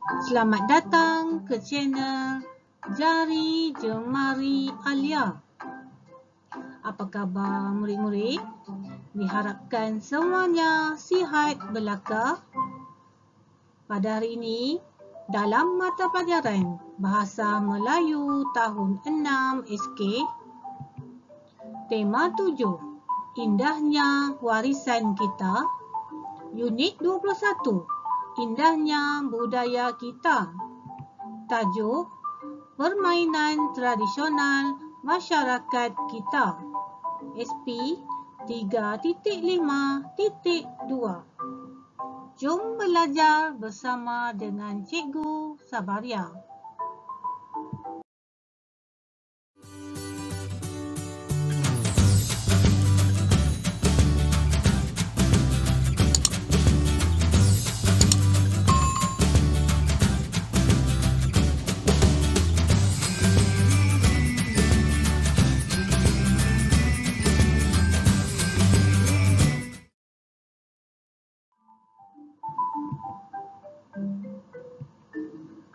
Selamat datang ke channel Jari Jemari Alia. Apa khabar murid-murid? Diharapkan semuanya sihat belaka. Pada hari ini, dalam mata pelajaran Bahasa Melayu tahun 6 SK, tema 7, Indahnya Warisan Kita, Unit 21, Indahnya Budaya Kita. Tajuk, Permainan Tradisional Masyarakat Kita. SP 3.5.2. Jom belajar bersama dengan Cikgu Sabaria.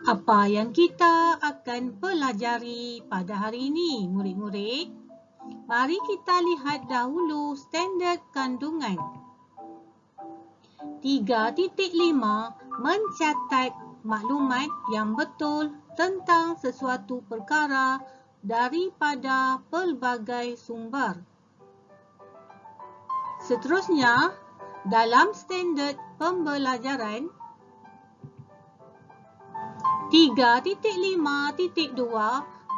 Apa yang kita akan pelajari pada hari ini, murid-murid? Mari kita lihat dahulu standard kandungan. 3.5 mencatat maklumat yang betul tentang sesuatu perkara daripada pelbagai sumber. Seterusnya, dalam standard pembelajaran 3.5.2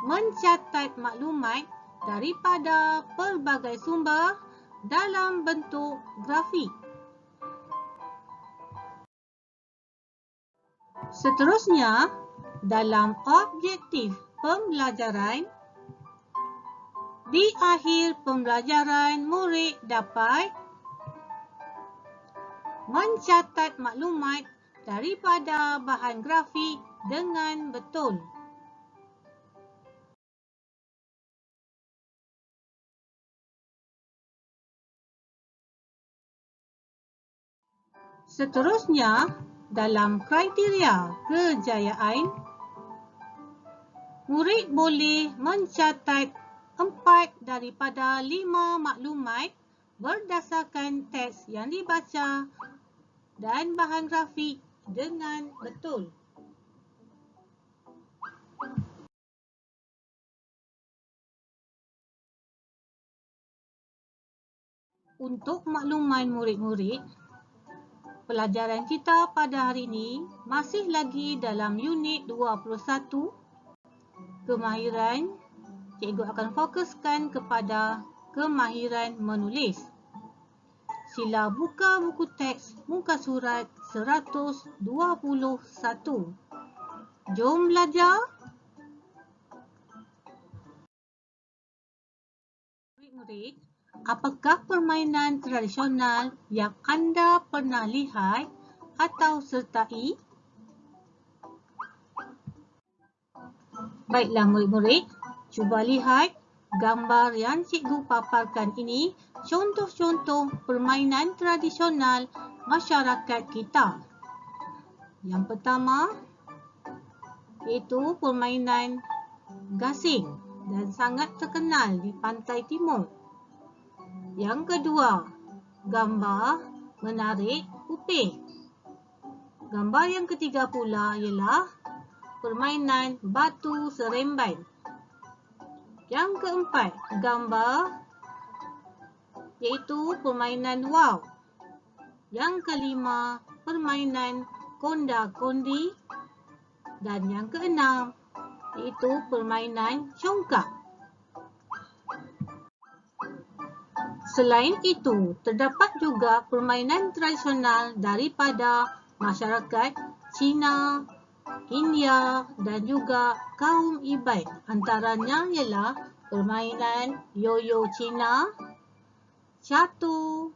mencatat maklumat daripada pelbagai sumber dalam bentuk grafik. Seterusnya, dalam objektif pembelajaran, di akhir pembelajaran murid dapat mencatat maklumat daripada bahan grafik dengan betul. Seterusnya, dalam kriteria kejayaan, murid boleh mencatat 4 daripada 5 maklumat berdasarkan teks yang dibaca dan bahan grafik dengan betul. Untuk makluman murid-murid, pelajaran kita pada hari ini masih lagi dalam unit 21. Kemahiran, cikgu akan fokuskan kepada kemahiran menulis. Sila buka buku teks muka surat 121. Jom belajar. Murid-murid, apakah permainan tradisional yang anda pernah lihat atau sertai? Baiklah murid-murid, cuba lihat gambar yang cikgu paparkan ini, contoh-contoh permainan tradisional masyarakat kita. Yang pertama, iaitu permainan gasing dan sangat terkenal di pantai timur. Yang kedua, gambar menarik upih. Gambar yang ketiga pula ialah permainan batu seremban. Yang keempat, gambar iaitu permainan wow. Yang kelima, permainan konda-kondi. Dan yang keenam, iaitu permainan congkak. Selain itu, terdapat juga permainan tradisional daripada masyarakat Cina, India dan juga kaum Iban. Antaranya ialah permainan yoyo Cina, catur,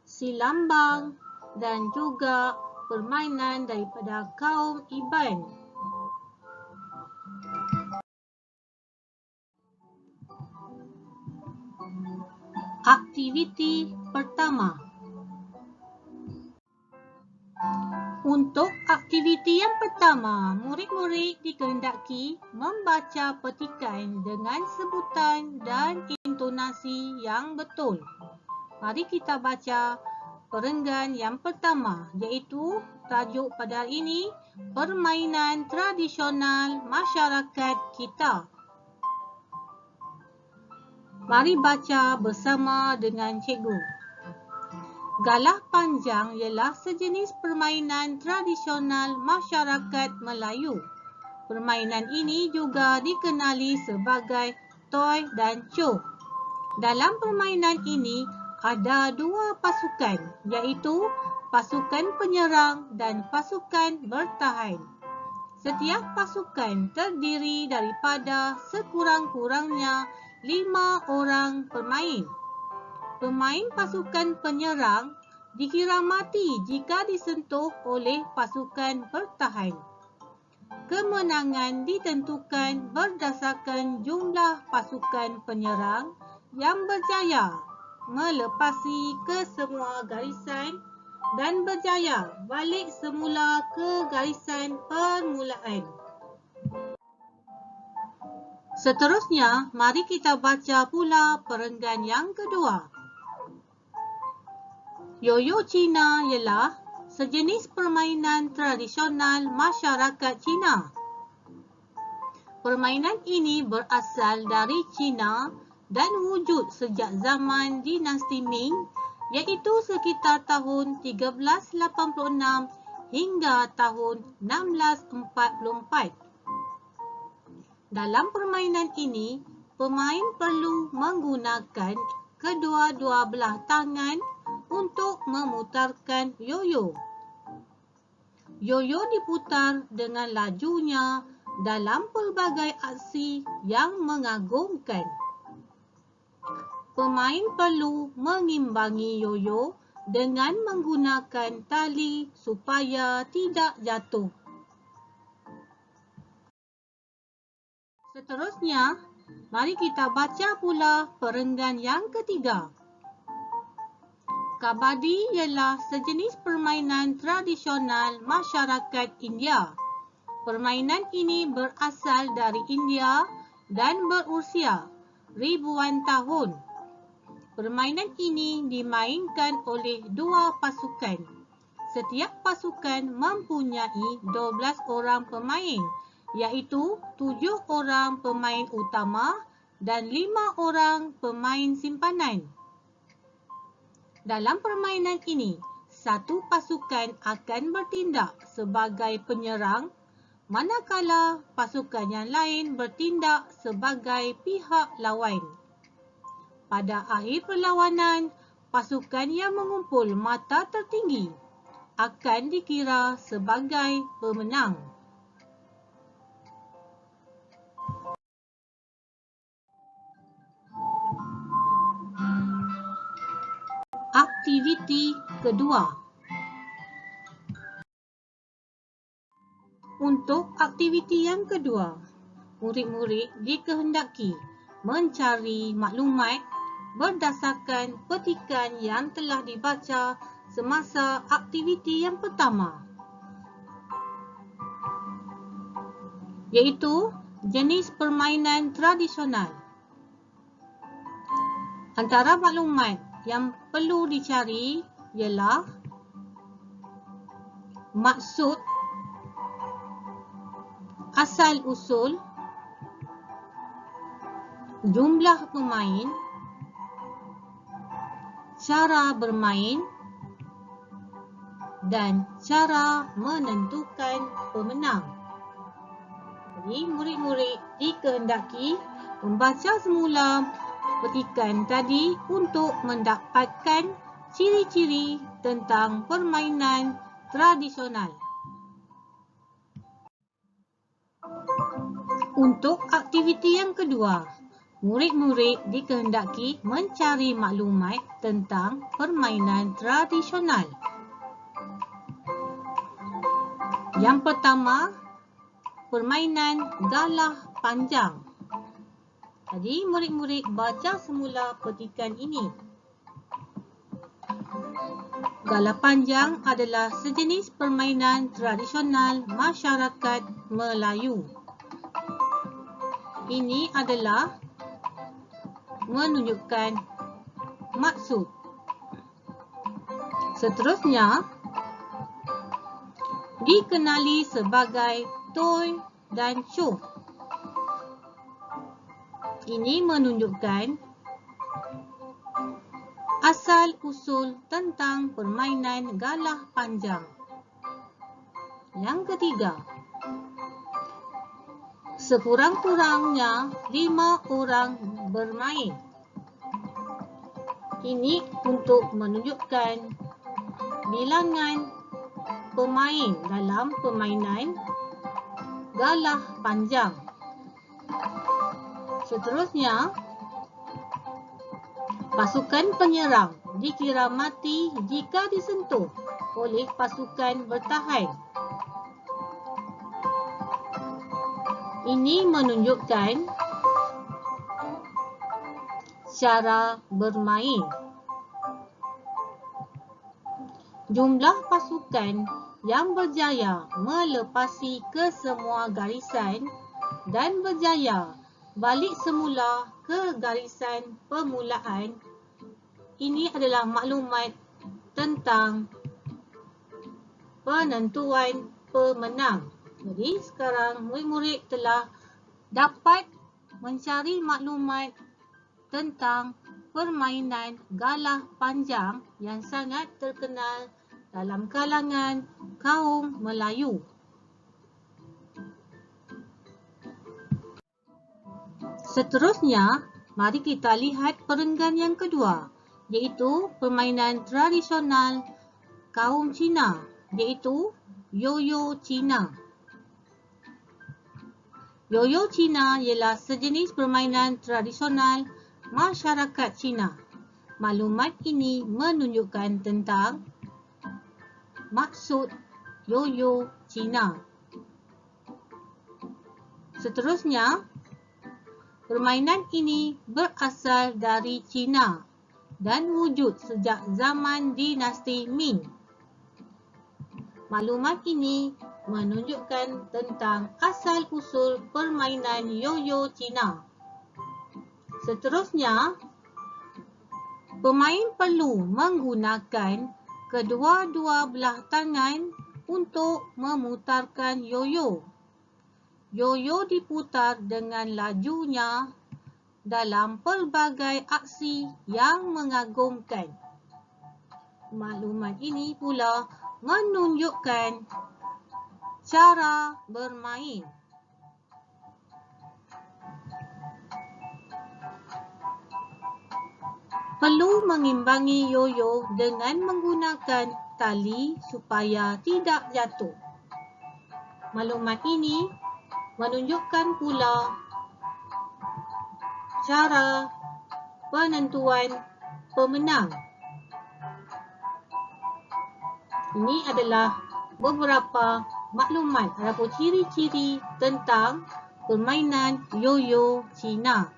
silambang dan juga permainan daripada kaum Iban. Aktiviti pertama. Untuk aktiviti yang pertama, murid-murid dikehendaki membaca petikan dengan sebutan dan intonasi yang betul. Mari kita baca perenggan yang pertama, iaitu tajuk pada hari ini, permainan tradisional masyarakat kita. Mari baca bersama dengan cikgu. Galah panjang ialah sejenis permainan tradisional masyarakat Melayu. Permainan ini juga dikenali sebagai toy dan coh. Dalam permainan ini ada dua pasukan, iaitu pasukan penyerang dan pasukan bertahan. Setiap pasukan terdiri daripada sekurang-kurangnya 5 orang pemain. Pemain pasukan penyerang dikira mati jika disentuh oleh pasukan bertahan. Kemenangan ditentukan berdasarkan jumlah pasukan penyerang yang berjaya melepasi ke semua garisan dan berjaya balik semula ke garisan permulaan. Seterusnya, mari kita baca pula perenggan yang kedua. Yoyo Cina ialah sejenis permainan tradisional masyarakat Cina. Permainan ini berasal dari Cina dan wujud sejak zaman dinasti Ming, iaitu sekitar tahun 1386 hingga tahun 1644. Dalam permainan ini, pemain perlu menggunakan kedua-dua belah tangan untuk memutarkan yoyo. Yoyo diputar dengan lajunya dalam pelbagai aksi yang mengagumkan. Pemain perlu mengimbangi yoyo dengan menggunakan tali supaya tidak jatuh. Seterusnya, mari kita baca pula perenggan yang ketiga. Kabadi ialah sejenis permainan tradisional masyarakat India. Permainan ini berasal dari India dan berusia ribuan tahun. Permainan ini dimainkan oleh dua pasukan. Setiap pasukan mempunyai 12 orang pemain, iaitu 7 orang pemain utama dan 5 orang pemain simpanan. Dalam permainan ini, satu pasukan akan bertindak sebagai penyerang, manakala pasukan yang lain bertindak sebagai pihak lawan. Pada akhir perlawanan, pasukan yang mengumpul mata tertinggi akan dikira sebagai pemenang. Aktiviti kedua. Untuk aktiviti yang kedua, murid-murid dikehendaki mencari maklumat berdasarkan petikan yang telah dibaca semasa aktiviti yang pertama, iaitu jenis permainan tradisional. Antara maklumat yang perlu dicari ialah maksud, asal-usul, jumlah pemain, cara bermain dan cara menentukan pemenang. Jadi, murid-murid dikehendaki membaca semula petikan tadi untuk mendapatkan ciri-ciri tentang permainan tradisional. Untuk aktiviti yang kedua, murid-murid dikehendaki mencari maklumat tentang permainan tradisional. Yang pertama, permainan galah panjang. Jadi, murid-murid baca semula petikan ini. Galah panjang adalah sejenis permainan tradisional masyarakat Melayu. Ini adalah menunjukkan maksud. Seterusnya, dikenali sebagai toy dan show. Ini menunjukkan asal-usul tentang permainan galah panjang. Yang ketiga, sekurang-kurangnya 5 orang bermain. Ini untuk menunjukkan bilangan pemain dalam permainan galah panjang. Seterusnya, pasukan penyerang dikira mati jika disentuh oleh pasukan bertahan. Ini menunjukkan cara bermain. Jumlah pasukan yang berjaya melepasi kesemua garisan dan berjaya balik semula ke garisan permulaan. Ini adalah maklumat tentang penentuan pemenang. Jadi sekarang murid-murid telah dapat mencari maklumat tentang permainan galah panjang yang sangat terkenal dalam kalangan kaum Melayu. Seterusnya, mari kita lihat perenggan yang kedua, iaitu permainan tradisional kaum Cina, iaitu Yo-Yo Cina. Yo-Yo Cina ialah sejenis permainan tradisional masyarakat Cina. Maklumat ini menunjukkan tentang maksud Yo-Yo Cina. Seterusnya, permainan ini berasal dari Cina dan wujud sejak zaman dinasti Ming. Maklumat ini menunjukkan tentang asal-usul permainan Yo-Yo Cina. Seterusnya, pemain perlu menggunakan kedua-dua belah tangan untuk memutarkan yo-yo. Yo-yo diputar dengan lajunya dalam pelbagai aksi yang mengagumkan. Maklumat ini pula menunjukkan cara bermain. Perlu mengimbangi yo-yo dengan menggunakan tali supaya tidak jatuh. Maklumat ini menunjukkan pula cara penentuan pemenang. Ini adalah beberapa maklumat ataupun ciri-ciri tentang permainan yo-yo Cina.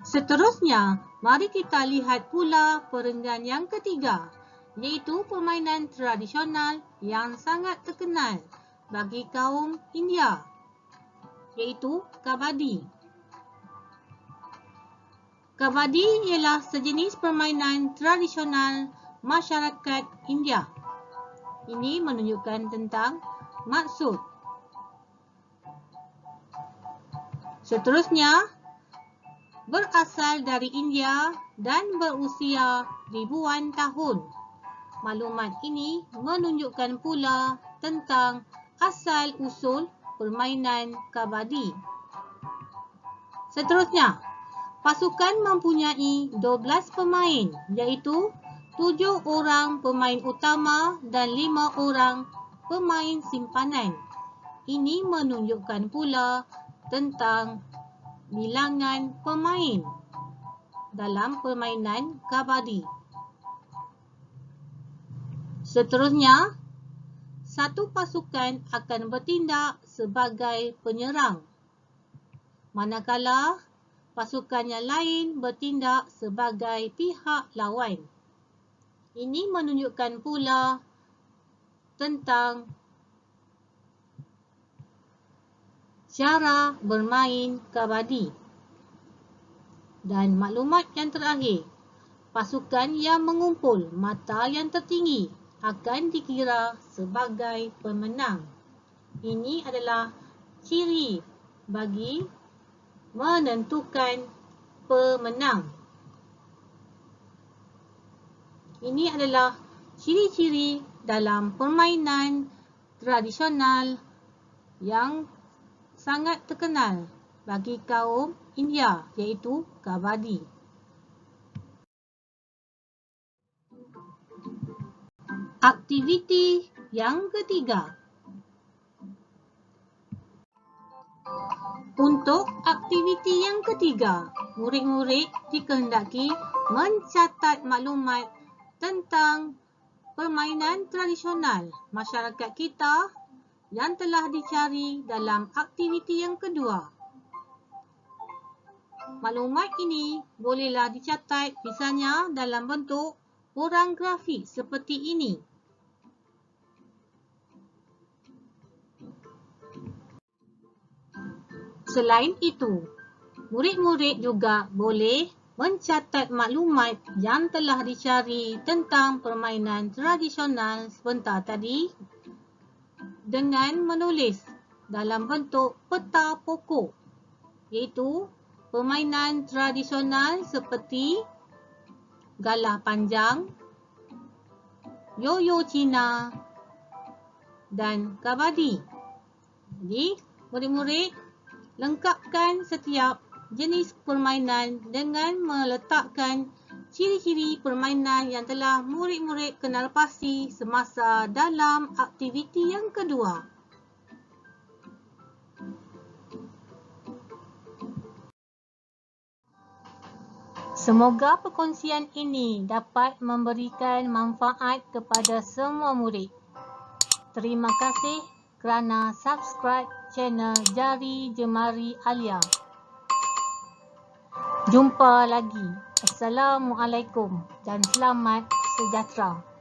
Seterusnya, mari kita lihat pula perenggan yang ketiga, iaitu permainan tradisional yang sangat terkenal bagi kaum India, iaitu kabadi. Kabadi ialah sejenis permainan tradisional masyarakat India. Ini menunjukkan tentang maksud. Seterusnya, berasal dari India dan berusia ribuan tahun. Maklumat ini menunjukkan pula tentang asal-usul permainan kabadi. Seterusnya, pasukan mempunyai 12 pemain, iaitu 7 orang pemain utama dan 5 orang pemain simpanan. Ini menunjukkan pula tentang bilangan pemain dalam permainan kabadi. Seterusnya, satu pasukan akan bertindak sebagai penyerang, manakala pasukan yang lain bertindak sebagai pihak lawan. Ini menunjukkan pula tentang cara bermain kabadi. Dan maklumat yang terakhir, pasukan yang mengumpul mata yang tertinggi akan dikira sebagai pemenang. Ini adalah ciri bagi menentukan pemenang. Ini adalah ciri-ciri dalam permainan tradisional yang sangat terkenal bagi kaum India, iaitu kabadi. Aktiviti yang ketiga. Untuk aktiviti yang ketiga, murid-murid dikehendaki mencatat maklumat tentang permainan tradisional masyarakat kita yang telah dicari dalam aktiviti yang kedua. Maklumat ini bolehlah dicatat misalnya dalam bentuk urang grafik seperti ini. Selain itu, murid-murid juga boleh mencatat maklumat yang telah dicari tentang permainan tradisional sebentar tadi dengan menulis dalam bentuk peta pokok, iaitu permainan tradisional seperti galah panjang, yoyo Cina dan kabadi. Jadi, murid-murid lengkapkan setiap jenis permainan dengan meletakkan ciri-ciri permainan yang telah murid-murid kenal pasti semasa dalam aktiviti yang kedua. Semoga perkongsian ini dapat memberikan manfaat kepada semua murid. Terima kasih kerana subscribe channel Jari Jemari Alia. Jumpa lagi. Assalamualaikum dan selamat sejahtera.